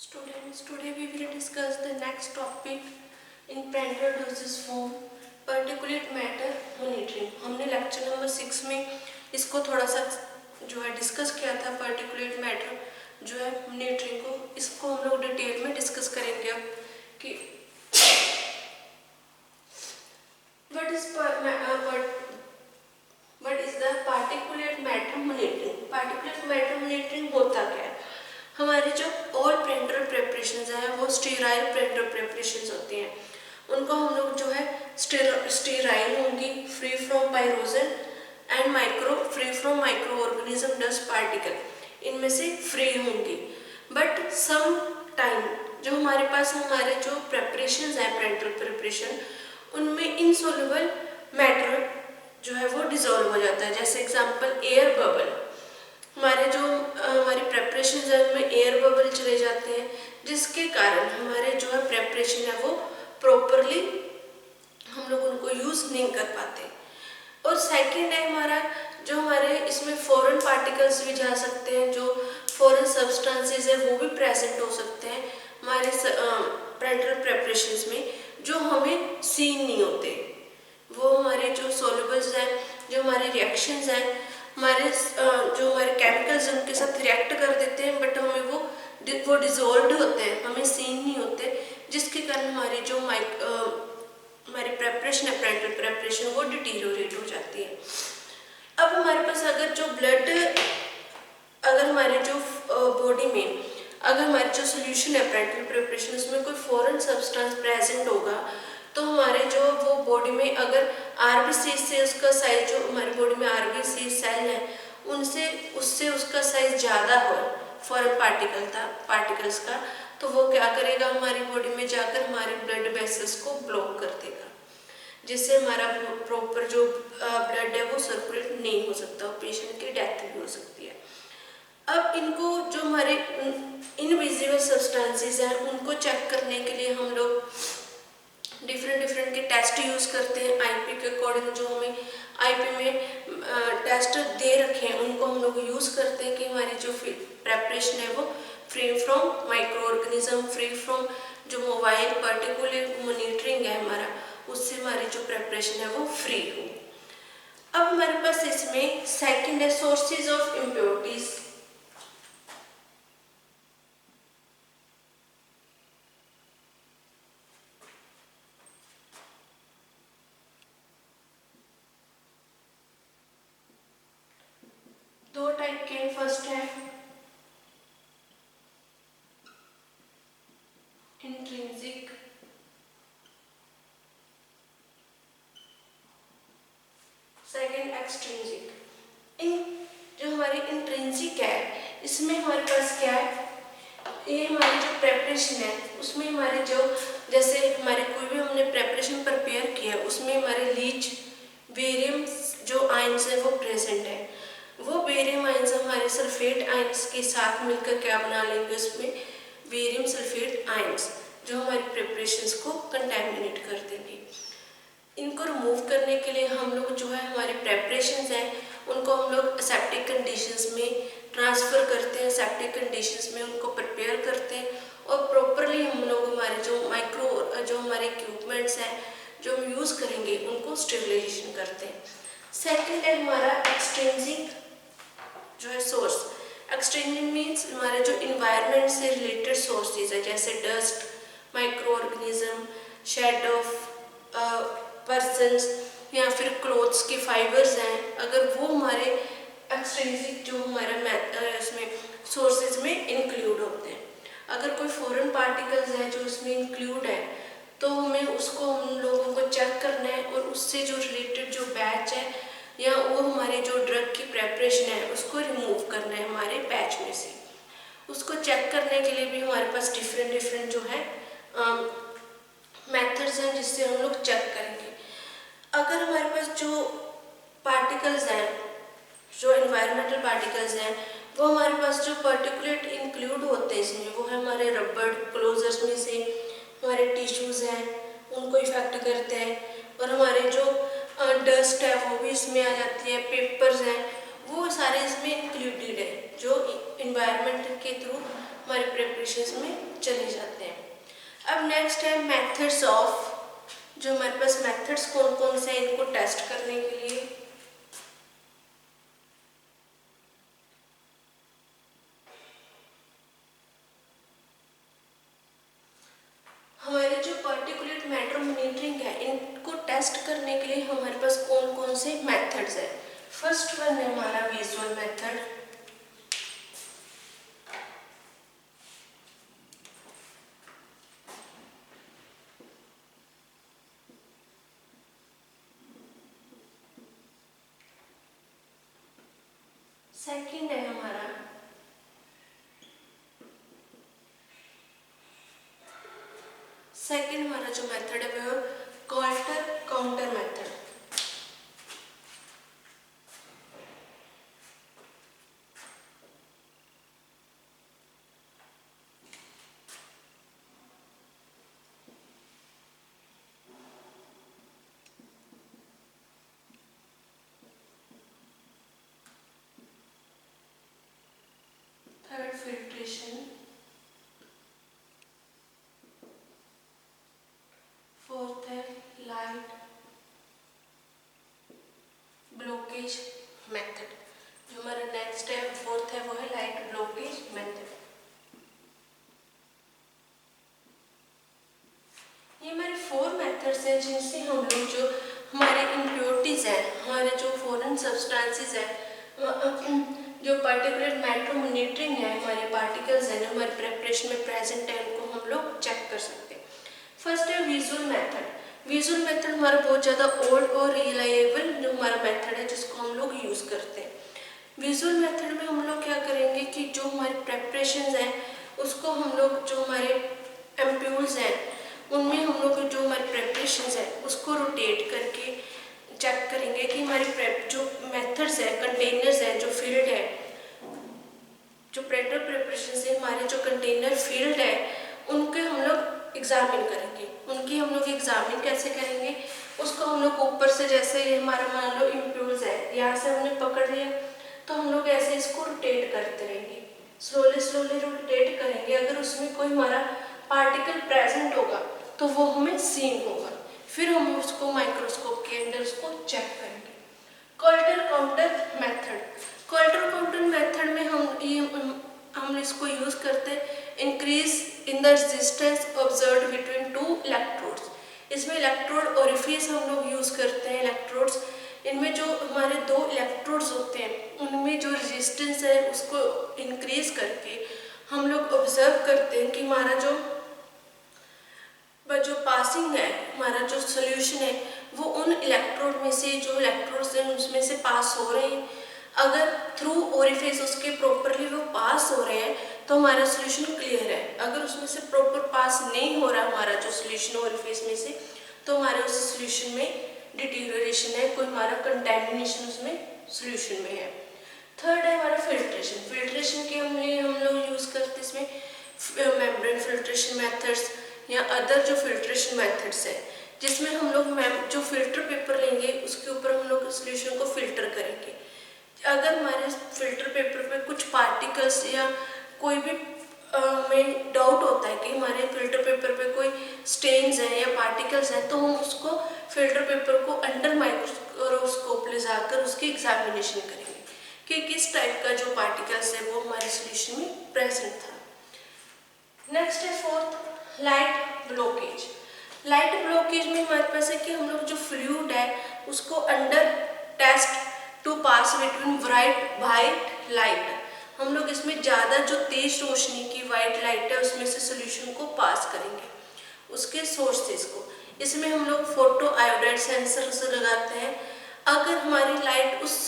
Students, today we will discuss the next topic in Prandtl dosage form, particulate matter monitoring. हमने lecture number 6 में इसको थोड़ा सा जो है डिस्कस किया था, particulate matter जो है मॉनिटरिंग को, इसको हम लोग डिटेल में डिस्कस करेंगे अब कि what is the particulate matter monitoring. particulate matter monitoring होता क्या है? हमारे जो ऑल प्रिंटर प्रेपरेशंस हैं वो स्टेराइल प्रिंटर प्रेपरेशंस होती हैं, उनको हम लोग जो है स्टेराइल होंगी, free from pyrogen and free from micro organism dust particle, इनमें से फ्री होंगी। बट सम टाइम जो हमारे पास हमारे जो प्रेपरेशंस हैं प्रिंटर प्रेपरेशन, उनमें इनसोल्युबल मैटर जो है वो डिजोल्व हो जाता है। जैसे एग्जांपल एयर बबल, हमारी प्रेपरेशन में एयर बबल चले जाते हैं, जिसके कारण हमारे जो है प्रेपरेशन है वो प्रॉपरली हम लोग उनको यूज नहीं कर पाते। और सेकंड है हमारे इसमें फॉरेन पार्टिकल्स भी जा सकते हैं, जो फॉरेन सब्सटेंसेस है वो भी प्रेजेंट हो सकते हैं हमारे प्रिंटर प्रेपरेशंस में, जो हमें सीन नहीं होते। वो हमारे जो सोल्यूबल्स हैं, जो हमारे रिएक्शंस हैं, जो हमारे केमिकल्स उनके साथ रिएक्ट कर देते हैं, बट हमें वो डिजोल्व होते हैं, हमें सीन नहीं होते, जिसके कारण हमारी जो हमारी प्रेपरेशन है प्रिंटर प्रेपरेशन वो डिटीरियोरेट हो जाती है। अब हमारे पास अगर हमारे जो बॉडी में अगर हमारी जो सोल्यूशन है प्रिंटर प्रेपरेशन उसमें कोई फॉरेन सब्सटेंस प्रेजेंट होगा, तो हमारे जो वो बॉडी में अगर आरबीसी से उसका साइज, जो हमारी बॉडी में आरबीसी सेल है उससे उसका साइज ज़्यादा हो फॉरेन पार्टिकल्स का, तो वो क्या करेगा, हमारी बॉडी में जाकर हमारे ब्लड वेसल्स को ब्लॉक कर देगा, जिससे हमारा प्रॉपर जो ब्लड है वो सर्कुलेट नहीं हो सकता और पेशेंट की डेथ भी हो सकती है। अब इनको जो हमारे इनविजिबल सब्सटेंसेस हैं उनको चेक करने के लिए हम लोग डिफरेंट के टेस्ट यूज़ करते हैं। आईपी के अकॉर्डिंग जो हमें आईपी में टेस्ट दे रखे हैं उनको हम लोग यूज़ करते हैं कि हमारी जो प्रेपरेशन है वो free from micro organism, free from जो मोबाइल पार्टिकुलेट मॉनिटरिंग है हमारा, उससे हमारी जो प्रेपरेशन है वो फ्री हो। अब हमारे पास इसमें सेकंड है सोर्सेज ऑफ इम्प्योरिटीज। दो टाइप के, फर्स्ट है इंट्रिंसिक, सेकंड एक्सट्रिंसिक। जो हमारी इंट्रिंसिक है इसमें हमारे पास क्या है, ये हमारी जो प्रेपरेशन है उसमें हमारे जो जैसे हमारे कोई भी हमने प्रेपरेशन प्रिपेयर किया उसमें हमारे लीच बेरियम जो आयंस है वो प्रेजेंट है। वो बेरियम आयंस हमारे सल्फेट आयंस के साथ मिलकर क्या बना लेंगे, उसमें बेरियम सल्फेट आयंस जो हमारी प्रिपरेशंस को कंटेमिनेट कर देंगे। इनको रिमूव करने के लिए हम लोग जो है हमारी प्रेपरेशंस हैं उनको हम लोग एसेप्टिक कंडीशंस में ट्रांसफ़र करते हैं, एसेप्टिक कंडीशंस में उनको प्रिपेयर करते हैं और प्रॉपरली हम लोग हमारे जो हमारे इक्विपमेंट्स हैं जो हम यूज़ करेंगे उनको स्टेबलाइजेशन करते हैं। सेकेंड है हमारा एक्सट्रिंसिक जो है सोर्स। एक्सट्रिंसिक मीन्स हमारे जो इन्वायरमेंट से रिलेटेड सोर्सेज है, जैसे dust, micro organism, shed of persons या फिर क्लोथ्स के फाइबर्स हैं, अगर वो हमारे एक्सट्रिंसिक जो हमारे इसमें सोर्सेज में इंक्लूड होते हैं। अगर कोई फॉरेन पार्टिकल्स है जो इसमें इंक्लूड है तो हमें उसको हम लोगों को चेक करना है और उससे जो रिलेटेड जो बैच है या वो हमारे जो ड्रग की प्रेपरेशन है उसको रिमूव करना है हमारे बैच में से। उसको चेक करने के लिए भी हमारे पास डिफरेंट जो है मेथड्स हैं जिससे हम लोग चेक करेंगे। अगर हमारे पास जो पार्टिकल्स हैं, जो एनवायरमेंटल पार्टिकल्स हैं, वो हमारे पास जो पर्टिकुलेट इंक्लूड होते हैं इसमें, वो है हमारे रबड़ क्लोजर्स में से हमारे टिश्यूज़ हैं उनको इफेक्ट करते हैं, और हमारे जो डस्ट है वो भी इसमें आ जाती है, पेपर्स हैं वो सारे इसमें इंक्लूडेड है। जो इन्वायरमेंट के थ्रू हमारे प्रिपरेशन में चले जाते हैं। अब नेक्स्ट है मेथड्स ऑफ, जो हमारे पास मेथड्स कौन कौन से हैं इनको टेस्ट करने के लिए। हमारे जो पार्टिकुलेट मैटर मॉनिटरिंग है इनको टेस्ट करने के लिए हमारे पास कौन कौन से मेथड्स हैं। फर्स्ट वन है हमारा विजुअल मेथड। सेकंड है हमारा जो मेथड है वो Coulter counter method. Third filtration. Fourth है लाइट ब्लॉकेज मेथड। जो हमारा नेक्स्ट है फोर्थ है वो है लाइट ब्लॉकेज मेथड। ये हमारे 4 मेथड्स हैं जिनसे हम लोग जो हमारे इम्प्योरिटीज हैं, हमारे जो फॉरेन सब्सटेंसेस हैं, जो पार्टिकुलर मैटर मॉनिटरिंग है, हमारे पार्टिकल्स हैं जो हमारे प्रेपरेशन में प्रेजेंट है उनको हम लोग चेक कर सकते हैं। फर्स्ट है विजुअल मेथड। विजुअल मेथड हमारा बहुत ज़्यादा ओल्ड और रिलायबल जो हमारा मेथड है जिसको हम लोग यूज़ करते हैं। विजुअल मेथड में हम लोग क्या करेंगे कि जो हमारे प्रेपरेशन हैं उसको हम लोग जो हमारे एम्प्यूल्स हैं उनमें हम लोग जो हमारे प्रेपरेशन है उसको रोटेट करके चेक करेंगे कि हमारे जो मेथड्स है, कंटेनर्स है, जो फील्ड है, जो प्रेपरेशन से हमारे जो कंटेनर फील्ड है उनके हम लोग एग्जामिन करेंगे। उनकी हम लोग एग्जामिन कैसे करेंगे, उसको हम लोग ऊपर से, जैसे ये हमारा मान लो इम्प्यूल्स है, यहाँ से हमने पकड़ लिया तो हम लोग ऐसे इसको रोटेट करते रहेंगे, स्लोली रोटेट करेंगे। अगर उसमें कोई हमारा पार्टिकल प्रेजेंट होगा तो वो हमें सीन होगा, फिर हम उसको माइक्रोस्कोप के अंदर उसको चेक करेंगे। Coulter counter method. Coulter counter method में हम इसको यूज करते हैं increase in the resistance observed between 2 electrodes. इसमें इलेक्ट्रोड ओरिफिस हम लोग यूज करते हैं। इलेक्ट्रोड्स, इनमें जो हमारे 2 इलेक्ट्रोड्स होते हैं उनमें जो रेजिस्टेंस है उसको इंक्रीज करके हम लोग ऑब्जर्व करते हैं कि हमारा जो पासिंग है, हमारा जो सोल्यूशन है वो उन इलेक्ट्रोड में से, जो इलेक्ट्रोड्स हैं उसमें से पास हो रहे हैं। अगर थ्रू ओरिफिस उसके प्रॉपरली वो पास हो रहे हैं तो हमारा सोल्यूशन क्लियर है। अगर उसमें से प्रॉपर पास नहीं हो रहा हमारा जो सोल्यूशन ओरिफिस में से, तो हमारे उस सोल्यूशन में डिटीरियोरेशन है, कोई हमारा कंटेमिनेशन उसमें सोल्यूशन में है। थर्ड है हमारा फिल्ट्रेशन। फिल्ट्रेशन के हम लोग यूज करते हैं इसमें मेम्ब्रेन फिल्ट्रेशन मेथड्स या अदर जो फिल्ट्रेशन मेथड्स है, जिसमें हम लोग जो फिल्टर पेपर लेंगे उसके ऊपर हम लोग सोल्यूशन को फिल्टर करेंगे। अगर हमारे फिल्टर पेपर पे कुछ पार्टिकल्स या कोई भी हमें डाउट होता है कि हमारे फिल्टर पेपर पे कोई स्टेन्स हैं या पार्टिकल्स हैं, तो हम उसको फिल्टर पेपर को अंडर माइक्रोस्कोप ले जाकर उसकी एग्जामिनेशन करेंगे कि किस टाइप का जो पार्टिकल्स है वो हमारे सोल्यूशन में प्रेजेंट था। नेक्स्ट है fourth, light blockage. Light blockage में हमारे पास है कि हम लोग जो फ्लूइड है उसको under test to pass between white light, हम लोग इसमें ज़्यादा जो तेज रोशनी की वाइट लाइट है उसमें से सोल्यूशन को पास करेंगे उसके सोर्सेज को। इसमें हम लोग फोटो आयोडाइड सेंसर से लगाते हैं। अगर हमारी लाइट उस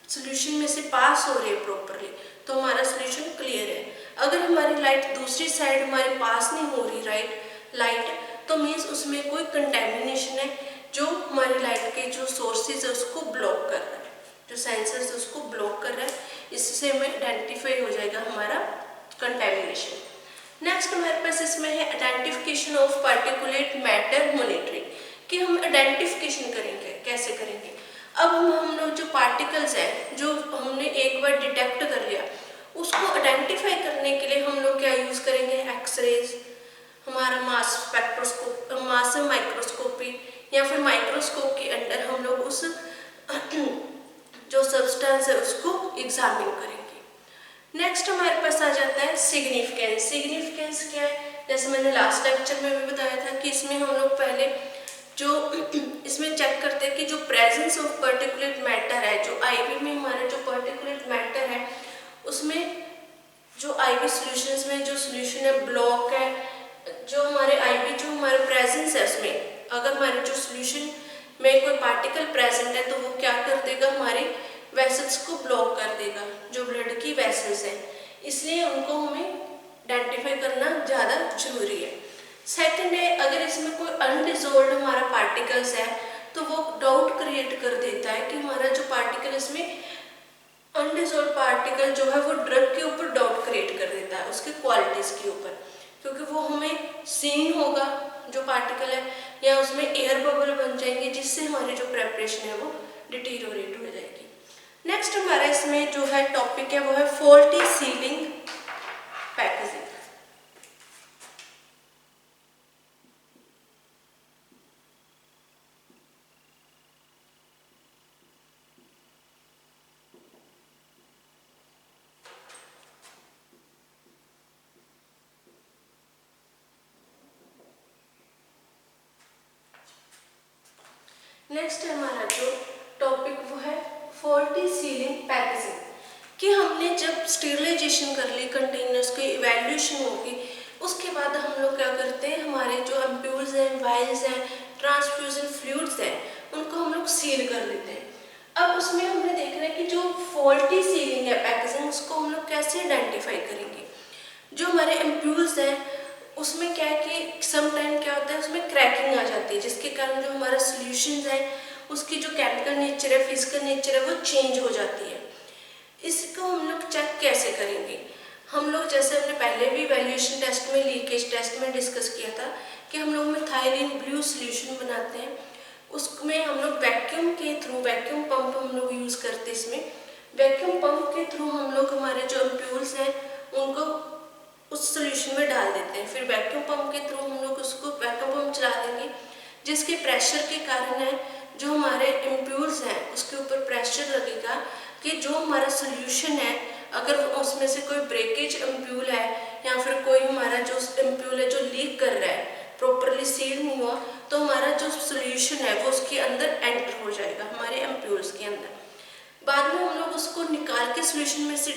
सोल्यूशन में से पास हो रही है प्रॉपरली तो हमारा सोल्यूशन क्लियर है। अगर हमारी लाइट दूसरी साइड हमारे पास नहीं हो रही लाइट तो मीन्स उसमें कोई कंटेमिनेशन है जो हमारी लाइट के जो सोर्सेज है उसको ब्लॉक कर रहा है, जो सेंसर है उसको ब्लॉक कर रहा है। इससे हमें आइडेंटिफाई हो जाएगा हमारा कंटेमिनेशन। नेक्स्ट हमारे पास इसमें है identification of particulate matter monitoring, कि हम आइडेंटिफिकेशन करेंगे। कैसे करेंगे, अब हम लोग जो पार्टिकल्स हैं जो हमने एक बार डिटेक्ट कर लिया उसको आइडेंटिफाई करने के लिए हम लोग क्या यूज़ करेंगे, एक्सरेज, हमारा मास स्पेक्ट्रोस्कोप, मास माइक्रोस्कोपी, या फिर माइक्रोस्कोप के अंडर हम लोग उस जो सब्सटेंस है उसको एग्जामिन करेंगे। नेक्स्ट हमारे पास आ जाता है सिग्निफिकेंस। सिग्निफिकेंस क्या है, जैसे मैंने लास्ट लेक्चर में भी बताया था कि इसमें हम लोग पहले जो इसमें चेक करते हैं कि जो प्रेजेंस ऑफ पर्टिकुलेट मैटर है, जो आईवी में हमारा जो पर्टिकुलेट मैटर है उसमें जो आईवी सॉल्यूशंस में जो सॉल्यूशन है ब्लॉक है, जो हमारे आईवी जो हमारे प्रेजेंस है उसमें अगर हमारे जो सॉल्यूशन में कोई पार्टिकल प्रेजेंट है तो वो क्या कर देगा, हमारे वेसल्स को ब्लॉक कर देगा, जो ब्लड की वेसल्स हैं, इसलिए उनको हमें आइडेंटिफाई करना ज़्यादा जरूरी है। सेकंड है, अगर इसमें कोई अनडिजोल्व हमारा पार्टिकल्स है तो वो डाउट क्रिएट कर देता है कि हमारा जो पार्टिकल इसमें अनडिजोल्व पार्टिकल जो है वो ड्रग के ऊपर डाउट क्रिएट कर देता है, उसके क्वालिटीज़ के ऊपर, क्योंकि वो हमें सीन होगा जो पार्टिकल है, या उसमें एयर बबल बन जाएंगे जिससे हमारी जो प्रेपरेशन है वो डिटीरियोरेट हो जाएगी। नेक्स्ट हमारा इसमें जो है टॉपिक है वो है फॉल्टी सीलिंग पैकेजिंग। नेक्स्ट हमारा जो टॉपिक वो है फॉल्टी सीलिंग पैकेजिंग, कि हमने जब स्टेरिलाइजेशन कर ली कंटेनर्स की, इवैल्यूएशन होगी, उसके बाद हम लोग क्या करते हैं, हमारे जो एम्प्यूल्स हैं, वायल्स हैं, ट्रांसफ्यूजन फ्लूइड्स हैं, उनको हम लोग सील कर देते हैं। अब उसमें हमने देखना है कि जो फॉल्टी सीलिंग है पैकेजिंग, उसको हम लोग कैसे आइडेंटिफाई करेंगे। जो हमारे एम्प्यूल्स हैं उसमें क्या है कि सम टाइम क्या होता है, उसमें क्रैकिंग आ जाती है, जिसके कारण जो हमारा सॉल्यूशंस है उसकी जो केमिकल नेचर है, फिजिकल नेचर है, वो चेंज हो जाती है। इसको हम लोग चेक कैसे करेंगे, हम लोग जैसे हमने पहले भी वैल्यूएशन टेस्ट में, लीकेज टेस्ट में डिस्कस किया था कि हम लोग मिथाइलिन ब्लू सॉल्यूशन बनाते हैं, उसमें हम लोग वैक्यूम के थ्रू, वैक्यूम पंप हम लोग यूज़ करते हैं, इसमें वैक्यूम पंप के थ्रू हम लोग हमारे जो एम्प्यूल्स हैं उनको उस सॉल्यूशन में डाल देते हैं, फिर वैक्यूम पंप के थ्रू हम लोग उसको वैक्यूम पंप चला देंगे, जिसके प्रेशर के कारण है जो हमारे इम्प्यूल्स हैं उसके ऊपर प्रेशर लगेगा कि जो हमारा सॉल्यूशन है अगर उसमें से कोई ब्रेकेज इम्प्यूल है या फिर कोई हमारा जो इम्प्यूल है जो लीक कर रहा है, प्रॉपरली सील नहीं हुआ, तो हमारा जो सॉल्यूशन है वो उसके अंदर एंटर हो जाएगा, हमारे इम्प्यूल्स के अंदर। बाद में हम लोग उसको निकाल के सॉल्यूशन में से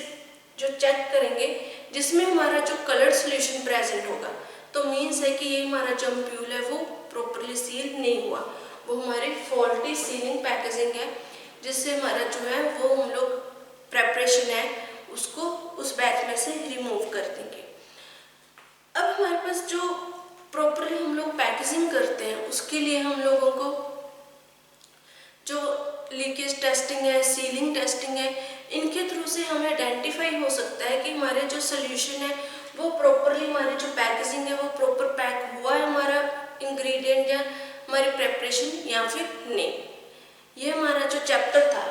जो चेक करेंगे जिसमें हमारा जो कलर्ड सॉल्यूशन प्रेजेंट होगा, तो मीन्स है कि ये हमारा जो एम्प्यूल है वो प्रॉपरली सील नहीं हुआ, वो हमारी फॉल्टी सीलिंग पैकेजिंग है, जिससे हमारा जो है वो हम लोग प्रेपरेशन है उसको उस बैच में से रिमूव कर देंगे। अब हमारे पास जो प्रॉपरली हम लोग पैकेजिंग करते हैं उसके लिए हम लोगों को जो लीकेज टेस्टिंग है, सीलिंग टेस्टिंग है, इनके थ्रू से हमें आइडेंटिफाई हो सकता है कि हमारे जो सोल्यूशन है वो प्रॉपरली, हमारी जो पैकेजिंग है वो प्रॉपर पैक हुआ है हमारा इंग्रेडिएंट या हमारी प्रेपरेशन या फिर नहीं। ये हमारा जो चैप्टर था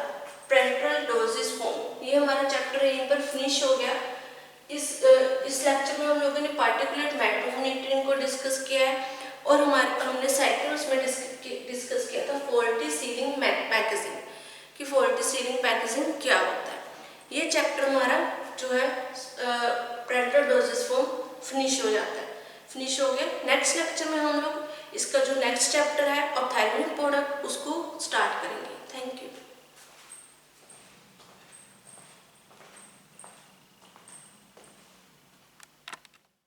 पेरिफेरल डोजेज फॉर्म, ये हमारा चैप्टर यहीं पर फिनिश हो गया। इस लेक्चर में हम लोगों ने पार्टिकुलेट मैक्रोन्यूट्रिएंट को डिस्कस किया है और हमने साइकिल उसमें डिस्कस किया था फॉल्टी सीलिंग पैकेजिंग कि फॉल्टी सीलिंग पैकेजिंग क्या होता है। ये चैप्टर हमारा जो है पेरिफेरल डोजेज फॉर्म फिनिश हो जाता है, फिनिश हो गया। नेक्स्ट लेक्चर में हम लोग इसका जो नेक्स्ट चैप्टर है ऑप्थेल्मिक प्रोडक्ट उसको स्टार्ट